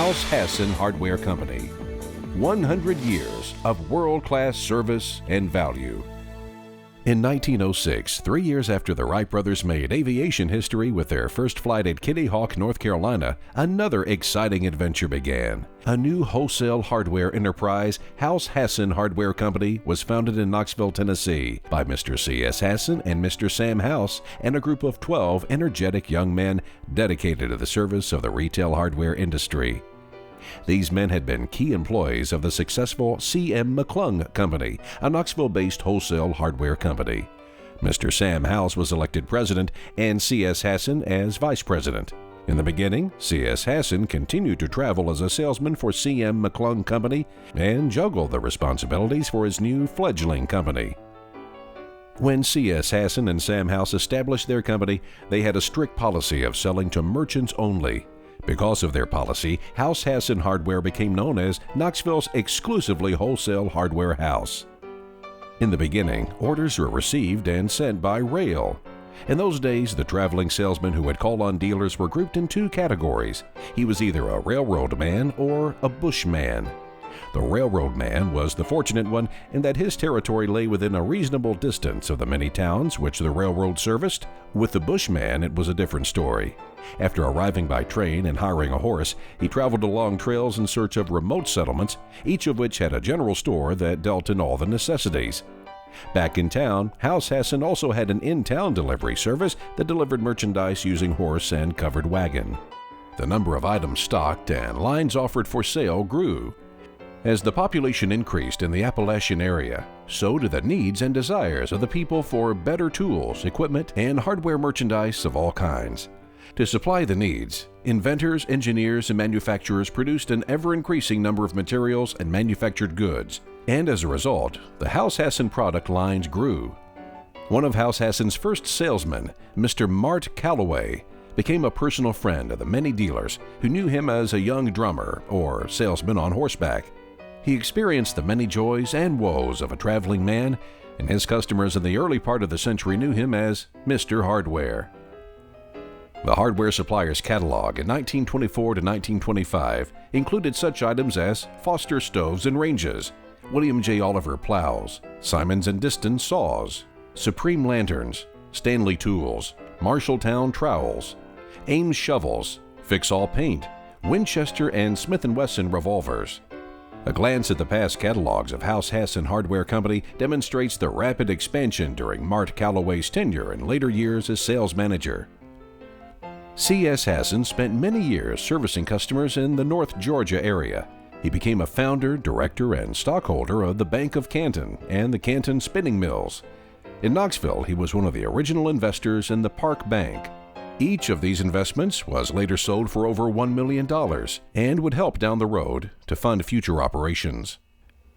House-Hasson Hardware Company. 100 years of world-class service and value. In 1906, 3 years after the Wright brothers made aviation history with their first flight at Kitty Hawk, North Carolina, another exciting adventure began. A new wholesale hardware enterprise, House-Hasson Hardware Company, was founded in Knoxville, Tennessee by Mr. C.S. Hasson and Mr. Sam House and a group of 12 energetic young men dedicated to the service of the retail hardware industry. These men had been key employees of the successful C.M. McClung Company, a Knoxville-based wholesale hardware company. Mr. Sam House was elected president and C.S. Hasson as vice president. In the beginning, C.S. Hasson continued to travel as a salesman for C.M. McClung Company and juggle the responsibilities for his new fledgling company. When C.S. Hasson and Sam House established their company, they had a strict policy of selling to merchants only. Because of their policy, House-Hasson Hardware became known as Knoxville's exclusively wholesale hardware house. In the beginning, orders were received and sent by rail. In those days, the traveling salesmen who would call on dealers were grouped in two categories. He was either a railroad man or a bushman. The railroad man was the fortunate one in that his territory lay within a reasonable distance of the many towns which the railroad serviced. With the bushman, it was a different story. After arriving by train and hiring a horse, he traveled along trails in search of remote settlements, each of which had a general store that dealt in all the necessities. Back in town, House-Hasson also had an in-town delivery service that delivered merchandise using horse and covered wagon. The number of items stocked and lines offered for sale grew. As the population increased in the Appalachian area, so did the needs and desires of the people for better tools, equipment, and hardware merchandise of all kinds. To supply the needs, inventors, engineers, and manufacturers produced an ever-increasing number of materials and manufactured goods, and as a result, the House-Hasson product lines grew. One of House-Hasson's first salesmen, Mr. Mart Calloway, became a personal friend of the many dealers who knew him as a young drummer or salesman on horseback. He experienced the many joys and woes of a traveling man, and his customers in the early part of the century knew him as Mr. Hardware. The hardware supplier's catalog in 1924 to 1925 included such items as Foster stoves and ranges, William J. Oliver plows, Simons & Diston saws, Supreme lanterns, Stanley tools, Marshalltown trowels, Ames shovels, Fix-All paint, Winchester and Smith & Wesson revolvers. A glance at the past catalogs of House-Hasson Hardware Company demonstrates the rapid expansion during Mart Calloway's tenure and later years as sales manager. C.S. Hasson spent many years servicing customers in the North Georgia area. He became a founder, director, and stockholder of the Bank of Canton and the Canton Spinning Mills. In Knoxville, he was one of the original investors in the Park Bank. Each of these investments was later sold for over $1 million and would help down the road to fund future operations.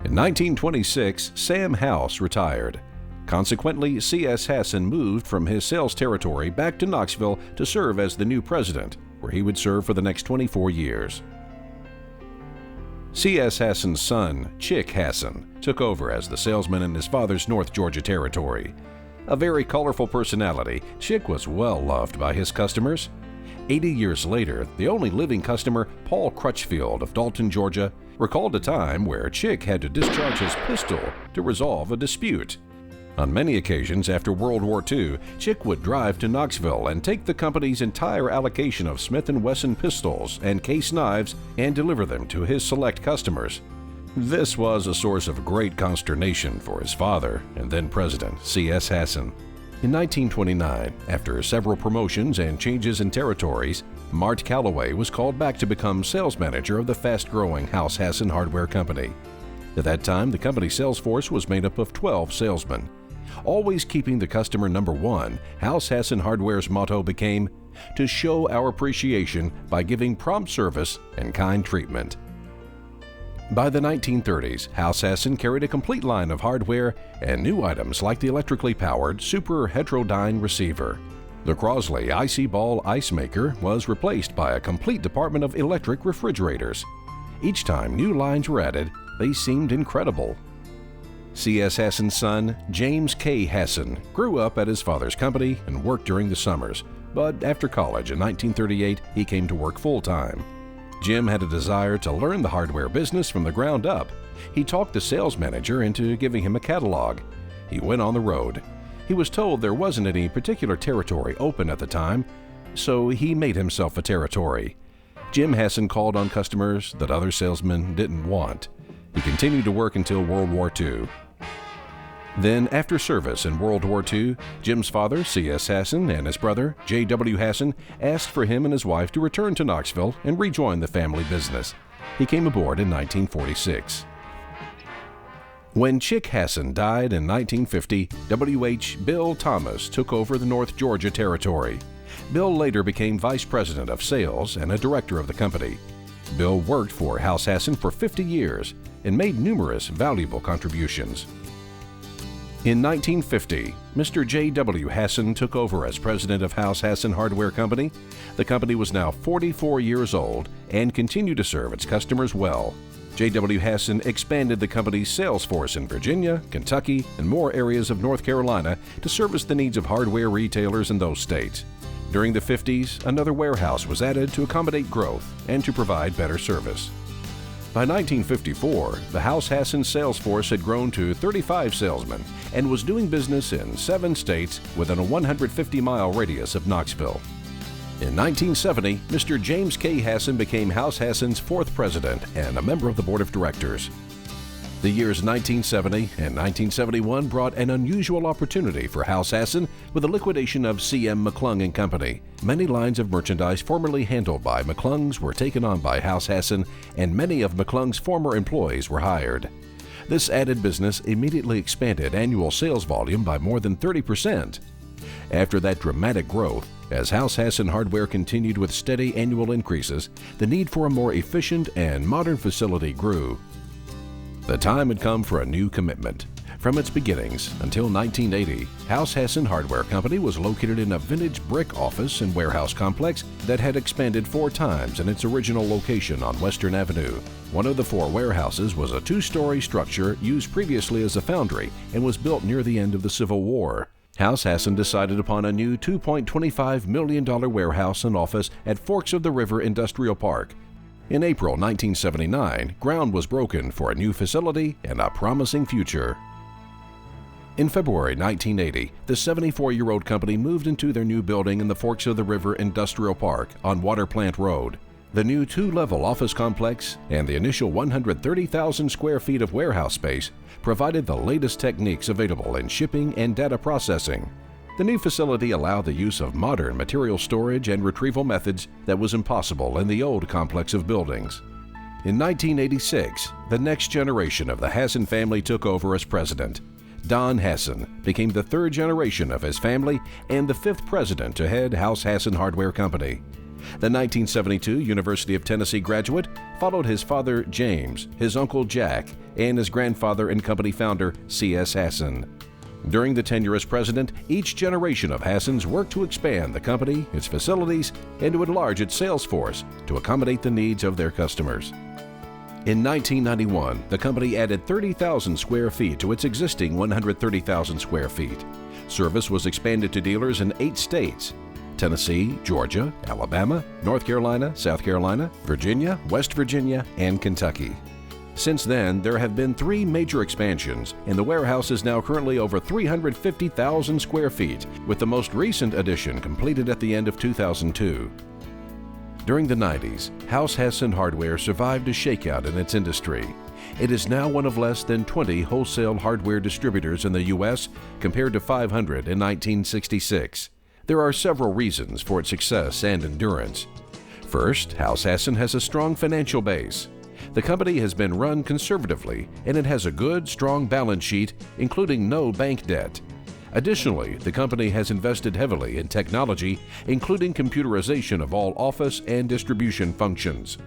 In 1926, Sam House retired. Consequently, C.S. Hasson moved from his sales territory back to Knoxville to serve as the new president, where he would serve for the next 24 years. C.S. Hasson's son, Chick Hasson, took over as the salesman in his father's North Georgia territory. A very colorful personality, Chick was well loved by his customers. 80 years later, the only living customer, Paul Crutchfield of Dalton, Georgia, recalled a time where Chick had to discharge his pistol to resolve a dispute. On many occasions after World War II, Chick would drive to Knoxville and take the company's entire allocation of Smith & Wesson pistols and case knives and deliver them to his select customers. This was a source of great consternation for his father and then president, C.S. Hasson. In 1929, after several promotions and changes in territories, Mart Calloway was called back to become sales manager of the fast-growing House-Hasson Hardware Company. At that time, the company's sales force was made up of 12 salesmen. Always keeping the customer number one, House-Hasson Hardware's motto became, "To show our appreciation by giving prompt service and kind treatment." By the 1930s, House-Hasson carried a complete line of hardware and new items like the electrically powered Super Heterodyne receiver. The Crosley Icy Ball ice maker was replaced by a complete department of electric refrigerators. Each time new lines were added, they seemed incredible. C.S. Hasson's son, James K. Hasson, grew up at his father's company and worked during the summers, but after college in 1938, he came to work full-time. Jim had a desire to learn the hardware business from the ground up. He talked the sales manager into giving him a catalog. He went on the road. He was told there wasn't any particular territory open at the time, so he made himself a territory. Jim Hasson called on customers that other salesmen didn't want. He continued to work until World War II. Then, after service in World War II, Jim's father, C.S. Hasson, and his brother, J.W. Hasson, asked for him and his wife to return to Knoxville and rejoin the family business. He came aboard in 1946. When Chick Hasson died in 1950, W.H. Bill Thomas took over the North Georgia territory. Bill later became vice president of sales and a director of the company. Bill worked for House-Hasson for 50 years and made numerous valuable contributions. In 1950, Mr. J.W. Hasson took over as president of House-Hasson Hardware Company. The company was now 44 years old and continued to serve its customers well. J.W. Hasson expanded the company's sales force in Virginia, Kentucky, and more areas of North Carolina to service the needs of hardware retailers in those states. During the 50s, another warehouse was added to accommodate growth and to provide better service. By 1954, the House-Hasson sales force had grown to 35 salesmen and was doing business in 7 states within a 150-mile radius of Knoxville. In 1970, Mr. James K. Hasson became House-Hasson's 4th president and a member of the board of directors. The years 1970 and 1971 brought an unusual opportunity for House-Hasson with the liquidation of C.M. McClung & Company. Many lines of merchandise formerly handled by McClung's were taken on by House-Hasson, and many of McClung's former employees were hired. This added business immediately expanded annual sales volume by more than 30%. After that dramatic growth, as House-Hasson Hardware continued with steady annual increases, the need for a more efficient and modern facility grew. The time had come for a new commitment. From its beginnings until 1980, House-Hasson Hardware Company was located in a vintage brick office and warehouse complex that had expanded 4 times in its original location on Western Avenue. One of the 4 warehouses was a 2-story structure used previously as a foundry and was built near the end of the Civil War. House-Hasson decided upon a new $2.25 million warehouse and office at Forks of the River Industrial Park. In April 1979, ground was broken for a new facility and a promising future. In February 1980, the 74-year-old company moved into their new building in the Forks of the River Industrial Park on Water Plant Road. The new 2-level office complex and the initial 130,000 square feet of warehouse space provided the latest techniques available in shipping and data processing. The new facility allowed the use of modern material storage and retrieval methods that was impossible in the old complex of buildings. In 1986, the next generation of the Hasson family took over as president. Don Hasson became the 3rd generation of his family and the 5th president to head House-Hasson Hardware Company. The 1972 University of Tennessee graduate followed his father James, his uncle Jack, and his grandfather and company founder C.S. Hasson. During the tenure as president, each generation of Hassons worked to expand the company, its facilities, and to enlarge its sales force to accommodate the needs of their customers. In 1991, the company added 30,000 square feet to its existing 130,000 square feet. Service was expanded to dealers in 8 states: Tennessee, Georgia, Alabama, North Carolina, South Carolina, Virginia, West Virginia, and Kentucky. Since then, there have been 3 major expansions, and the warehouse is now currently over 350,000 square feet, with the most recent addition completed at the end of 2002. During the 90s, House-Hasson Hardware survived a shakeout in its industry. It is now one of less than 20 wholesale hardware distributors in the U.S., compared to 500 in 1966. There are several reasons for its success and endurance. First, House-Hasson has a strong financial base. The company has been run conservatively, and it has a good, strong balance sheet, including no bank debt. Additionally, the company has invested heavily in technology, including computerization of all office and distribution functions.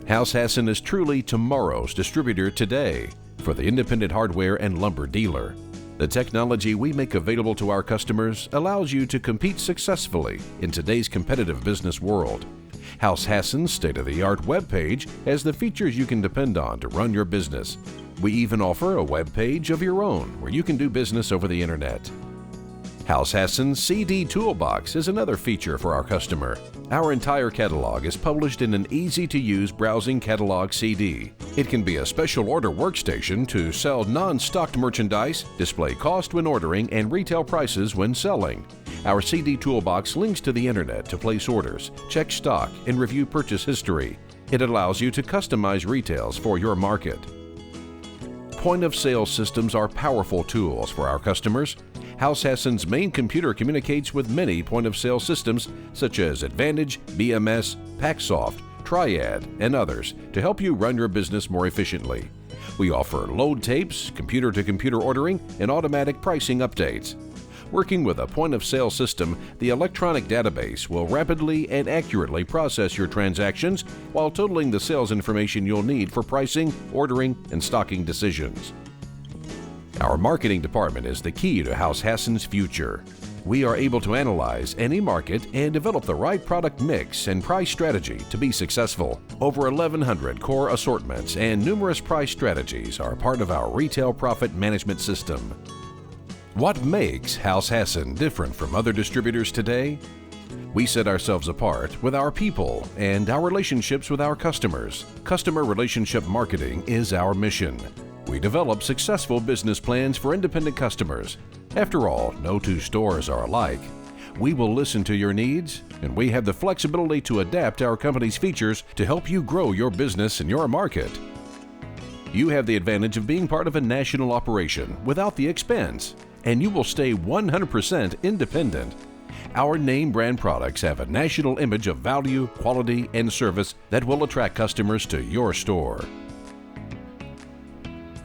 House-Hasson is truly tomorrow's distributor today for the independent hardware and lumber dealer. The technology we make available to our customers allows you to compete successfully in today's competitive business world. House-Hasson's state-of-the-art webpage has the features you can depend on to run your business. We even offer a web page of your own where you can do business over the internet. House-Hasson CD Toolbox is another feature for our customer. Our entire catalog is published in an easy-to-use browsing catalog CD. It can be a special order workstation to sell non-stocked merchandise, display cost when ordering, and retail prices when selling. Our CD Toolbox links to the internet to place orders, check stock, and review purchase history. It allows you to customize retails for your market. Point-of-sale systems are powerful tools for our customers. House-Hasson's main computer communicates with many point-of-sale systems such as Advantage, BMS, PackSoft, Triad, and others to help you run your business more efficiently. We offer load tapes, computer-to-computer ordering, and automatic pricing updates. Working with a point-of-sale system, the electronic database will rapidly and accurately process your transactions while totaling the sales information you'll need for pricing, ordering, and stocking decisions. Our marketing department is the key to House-Hasson's future. We are able to analyze any market and develop the right product mix and price strategy to be successful. Over 1,100 core assortments and numerous price strategies are part of our retail profit management system. What makes House-Hasson different from other distributors today? We set ourselves apart with our people and our relationships with our customers. Customer relationship marketing is our mission. We develop successful business plans for independent customers. After all, no two stores are alike. We will listen to your needs, and we have the flexibility to adapt our company's features to help you grow your business in your market. You have the advantage of being part of a national operation without the expense, and you will stay 100% independent. Our name brand products have a national image of value, quality, and service that will attract customers to your store.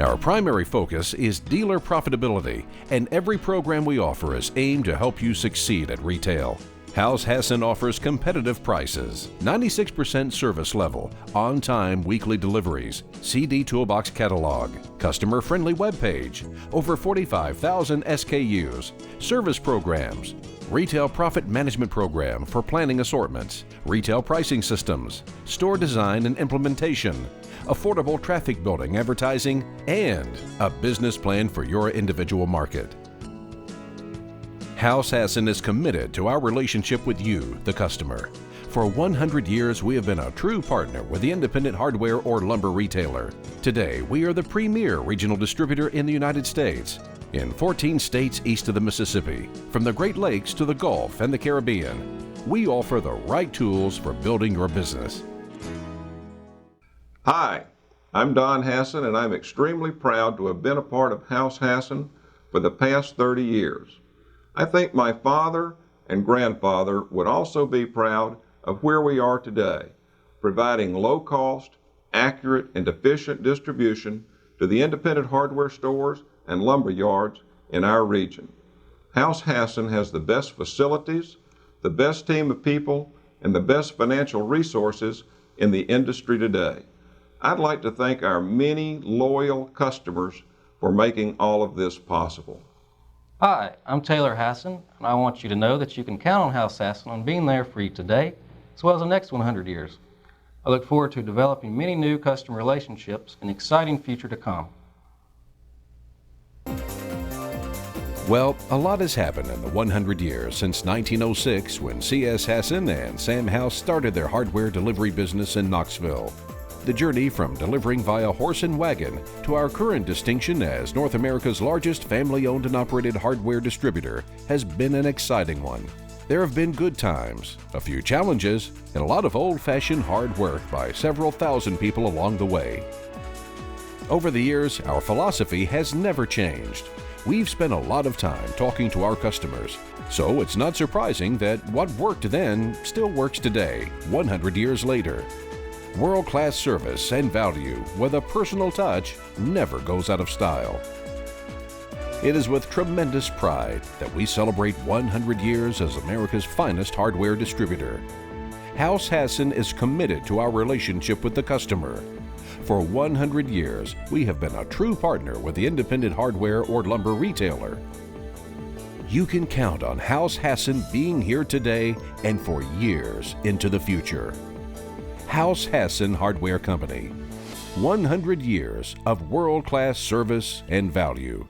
Our primary focus is dealer profitability, and every program we offer is aimed to help you succeed at retail. House-Hasson offers competitive prices, 96% service level, on-time weekly deliveries, CD Toolbox catalog, customer-friendly webpage, over 45,000 SKUs, service programs, retail profit management program for planning assortments, retail pricing systems, store design and implementation, affordable traffic building advertising, and a business plan for your individual market. House-Hasson is committed to our relationship with you, the customer. For 100 years, we have been a true partner with the independent hardware or lumber retailer. Today, we are the premier regional distributor in the United States, in 14 states east of the Mississippi, from the Great Lakes to the Gulf and the Caribbean. We offer the right tools for building your business. Hi, I'm Don Hasson, and I'm extremely proud to have been a part of House-Hasson for the past 30 years. I think my father and grandfather would also be proud of where we are today, providing low-cost, accurate, and efficient distribution to the independent hardware stores and lumber yards in our region. House-Hasson has the best facilities, the best team of people, and the best financial resources in the industry today. I'd like to thank our many loyal customers for making all of this possible. Hi, I'm Taylor Hasson, and I want you to know that you can count on House-Hasson on being there for you today, as well as the next 100 years. I look forward to developing many new customer relationships and exciting future to come. Well, a lot has happened in the 100 years since 1906 when C.S. Hasson and Sam House started their hardware delivery business in Knoxville. The journey from delivering via horse and wagon to our current distinction as North America's largest family-owned and operated hardware distributor has been an exciting one. There have been good times, a few challenges, and a lot of old-fashioned hard work by several thousand people along the way. Over the years, our philosophy has never changed. We've spent a lot of time talking to our customers, so it's not surprising that what worked then still works today, 100 years later. World-class service and value with a personal touch never goes out of style. It is with tremendous pride that we celebrate 100 years as America's finest hardware distributor. House-Hasson is committed to our relationship with the customer. For 100 years, we have been a true partner with the independent hardware or lumber retailer. You can count on House-Hasson being here today and for years into the future. House-Hasson Hardware Company. 100 years of world-class service and value.